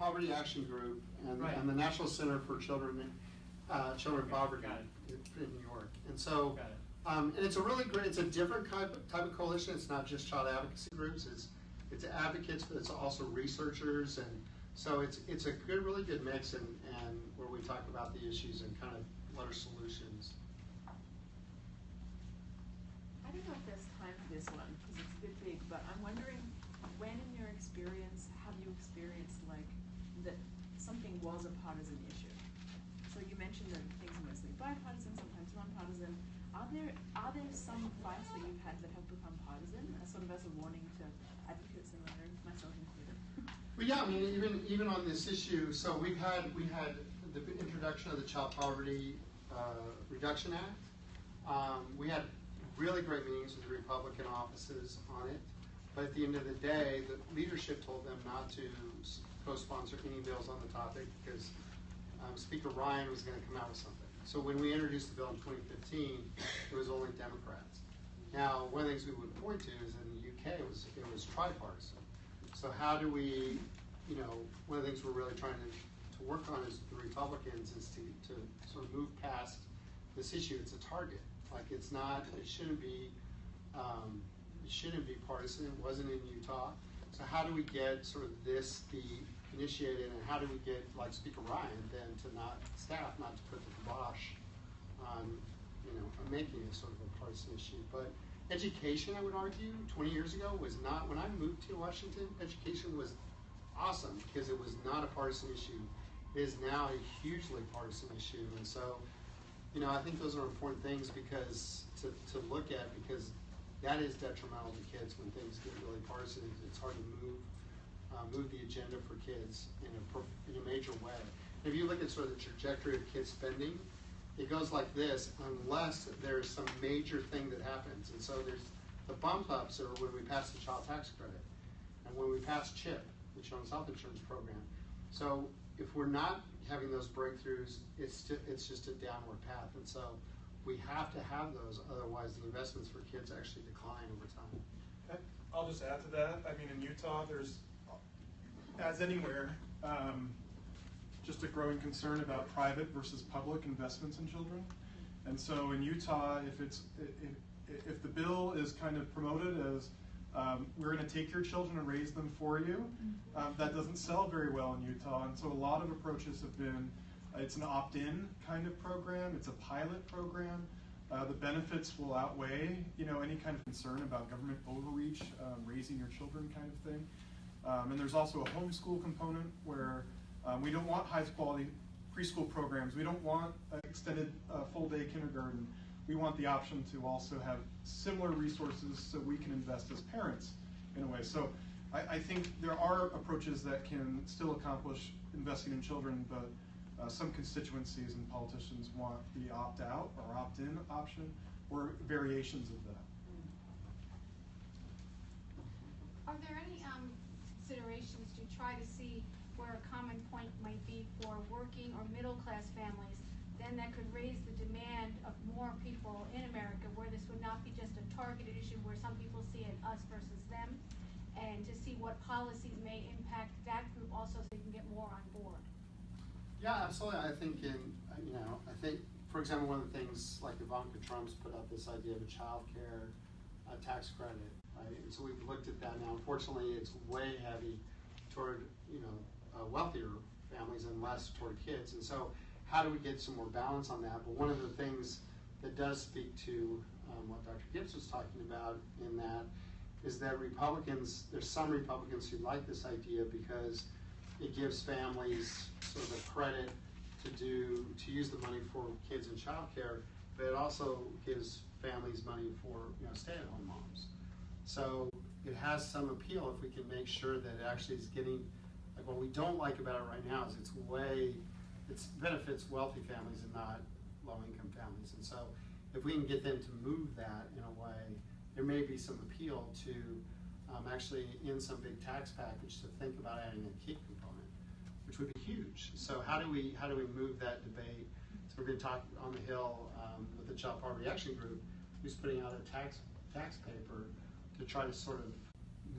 Poverty Action Group and, Right. and the National Center for Children in Poverty got in New York. And so, Got it. and it's a really great, it's a different type of coalition. It's not just child advocacy groups, it's advocates, but it's also researchers. And so it's a good, really good mix, and where we talk about the issues and kind of what are solutions. I don't know if there's time for this one because it's a bit big, but I'm wondering when in your experience have you experienced like that something was a partisan issue? So you mentioned that things are mostly bipartisan, sometimes non-partisan. Are there some fights that you've had that have become partisan, sort of as a warning to advocates and learners, myself included? Well, yeah, I mean, even on this issue, so we had the introduction of the Child Poverty Reduction Act. We had really great meetings with the Republican offices on it, but at the end of the day, the leadership told them not to co-sponsor any bills on the topic because Speaker Ryan was going to come out with something. So when we introduced the bill in 2015, it was only Democrats. Now, one of the things we would point to is in the UK, it was tripartisan. So how do we, one of the things we're really trying to work on as the Republicans is to sort of move past this issue. It's a target. Like it shouldn't be partisan. It wasn't in Utah. So how do we get sort of this be initiated, and how do we get like Speaker Ryan then to not to put the kibosh on making it sort of a partisan issue. But education, I would argue, 20 years ago was not, when I moved to Washington, education was awesome because it was not a partisan issue. It is now a hugely partisan issue, and so I think those are important things because to look at, because that is detrimental to kids when things get really partisan. It's hard to move the agenda for kids in a major way. And if you look at sort of the trajectory of kids spending, it goes like this unless there's some major thing that happens. And so there's the bump ups are when we pass the child tax credit and when we pass CHIP, the Children's Health Insurance Program. So if we're not having those breakthroughs, it's just a downward path. And so we have to have those, otherwise the investments for kids actually decline over time. I'll just add to that. I mean, in Utah, there's, as anywhere, just a growing concern about private versus public investments in children. And so in Utah, if the bill is kind of promoted as we're going to take your children and raise them for you, that doesn't sell very well in Utah. And so a lot of approaches have been, it's an opt-in kind of program, it's a pilot program. The benefits will outweigh any kind of concern about government overreach, raising your children kind of thing. And there's also a homeschool component where we don't want high quality preschool programs. We don't want extended full day kindergarten. We want the option to also have similar resources so we can invest as parents in a way. So I think there are approaches that can still accomplish investing in children, but some constituencies and politicians want the opt-out or opt-in option or variations of that. Are there any considerations to try to see where a common point might be for working or middle-class families, then that could raise the demand of more people in America, where this would not be just a targeted issue where some people see it us versus them, and to see what policies may impact that group also so you can get more on board? Yeah, absolutely. I think for example, one of the things like Ivanka Trump's put out this idea of a child care tax credit, right? And so we've looked at that now. Unfortunately, it's way heavy toward, wealthier families and less toward kids. And so how do we get some more balance on that? But one of the things that does speak to what Dr. Gibbs was talking about in that is that there's some Republicans who like this idea because it gives families sort of a credit to use the money for kids and childcare, but it also gives families money for stay-at-home moms. So it has some appeal if we can make sure that it actually is getting, like what we don't like about it right now is it benefits wealthy families and not low-income families. And so if we can get them to move that in a way, there may be some appeal to actually in some big tax package to think about adding a kid component, which would be huge. So how do we move that debate? So we're going to talk on the Hill with the Child Poverty Action Group, who's putting out a tax paper to try to sort of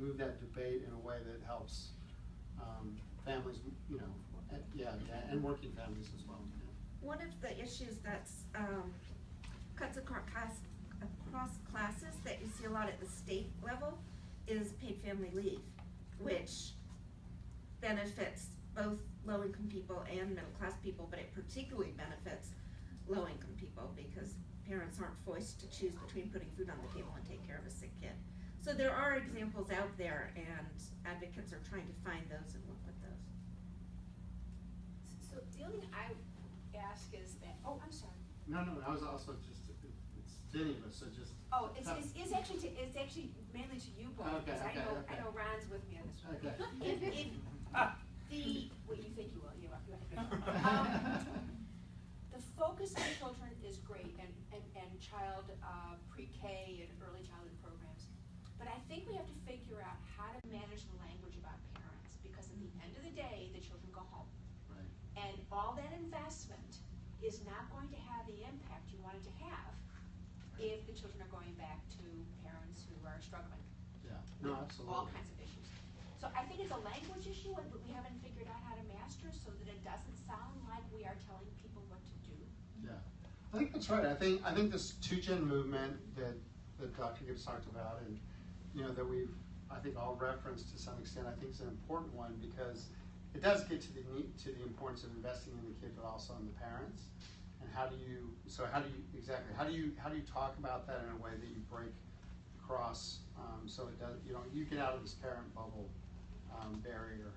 move that debate in a way that helps families, you know, and working families as well. Yeah. One of the issues that's cuts across classes that you see a lot at the state level is paid family leave, which benefits both low-income people and middle-class people, but it particularly benefits low-income people because parents aren't forced to choose between putting food on the table and take care of a sick kid. So there are examples out there, and advocates are trying to find those and work with those. So the only thing I would ask is that, oh, I'm sorry. No, I was also just, it's to any of us, so just. Oh, it's actually mainly to you both, Okay, because okay. I know Ron's with me on this one. Okay. Well, you think you will, you are. The focus on children is great, and child pre-K and early childhood programs. But I think we have to figure out how to manage the language about parents, because at the end of the day, the children go home. Right. And all that investment is not going to have the impact you want it to have if the children are going back to parents who are struggling. Yeah, no, with absolutely. all kinds of issues. So I think it's a language issue that we haven't figured out how to master so that it doesn't sound like we are telling people what to do. Yeah, I think that's right. I think this 2-gen movement that Dr. Gibbs talked about, and you know that we've I think all referenced to some extent, I think is an important one because it does get to the importance of investing in the kid, but also in the parents. And how do you talk about that in a way that you break across so it does you get out of this parent bubble barrier.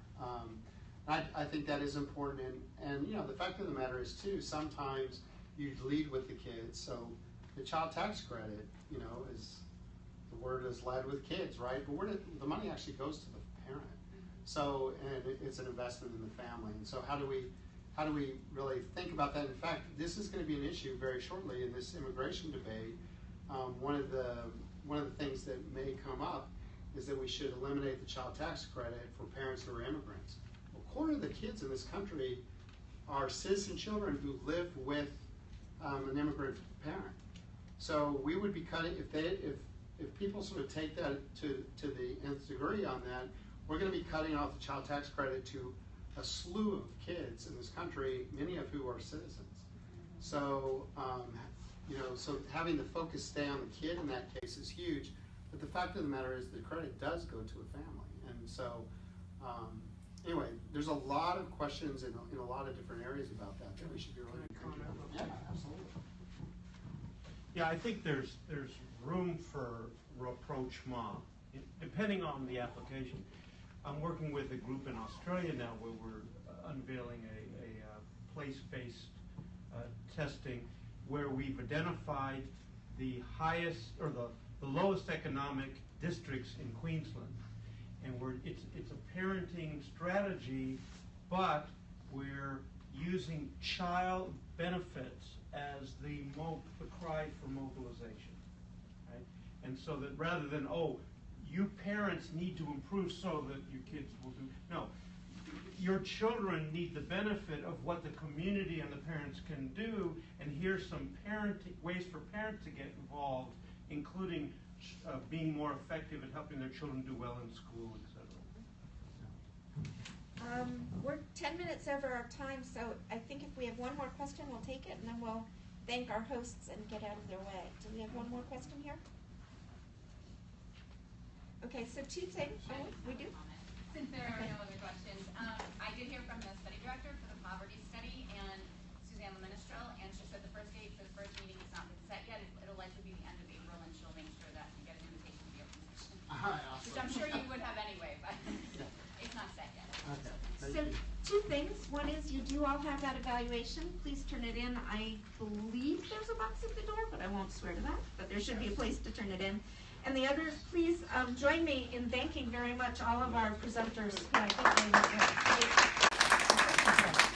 I think that is important, and you know the fact of the matter is too, sometimes you lead with the kids. So the child tax credit, you know, is the word is led with kids, right? But the money actually goes to the parent. So and it's an investment in the family. And so how do we really think about that? In fact, this is going to be an issue very shortly in this immigration debate. One of the things that may come up is that we should eliminate the child tax credit for parents who are immigrants. A quarter of the kids in this country are citizen children who live with an immigrant parent. So we would be cutting if people sort of take that to the nth degree on that, we're going to be cutting off the child tax credit to a slew of kids in this country, many of who are citizens. So, so having the focus stay on the kid in that case is huge. But the fact of the matter is the credit does go to a family. And so, anyway, there's a lot of questions in a lot of different areas about that we should be really thinking about. Yeah, absolutely. Yeah, I think there's room for rapprochement, depending on the application. I'm working with a group in Australia now where we're unveiling a place-based testing where we've identified the highest or the lowest economic districts in Queensland. And it's a parenting strategy, but we're using child benefits as the cry for mobilization, right? And so that rather than, oh, you parents need to improve so that your kids will do, no. Your children need the benefit of what the community and the parents can do, and here's some ways for parents to get involved, including being more effective at helping their children do well in school, etc. We're 10 minutes over our time, so I think if we have one more question, we'll take it, and then we'll thank our hosts and get out of their way. Do we have one more question here? Okay, so 2 things. Oh, we do? Since there are no other questions, I did hear from the study director for the poverty study, and Suzanne Ministrel, and she said the first date for the first meeting has not been set yet. It'll likely be the end of April, and she'll make sure that you get an invitation to the open session. Awesome. Which I'm sure you would have anyway, but it's not set yet. Okay. So 2 things. One is you do all have that evaluation. Please turn it in. I believe there's a box at the door, but I won't swear to that. But there should be a place to turn it in. And the other, please join me in thanking very much all of our presenters. I think they were great.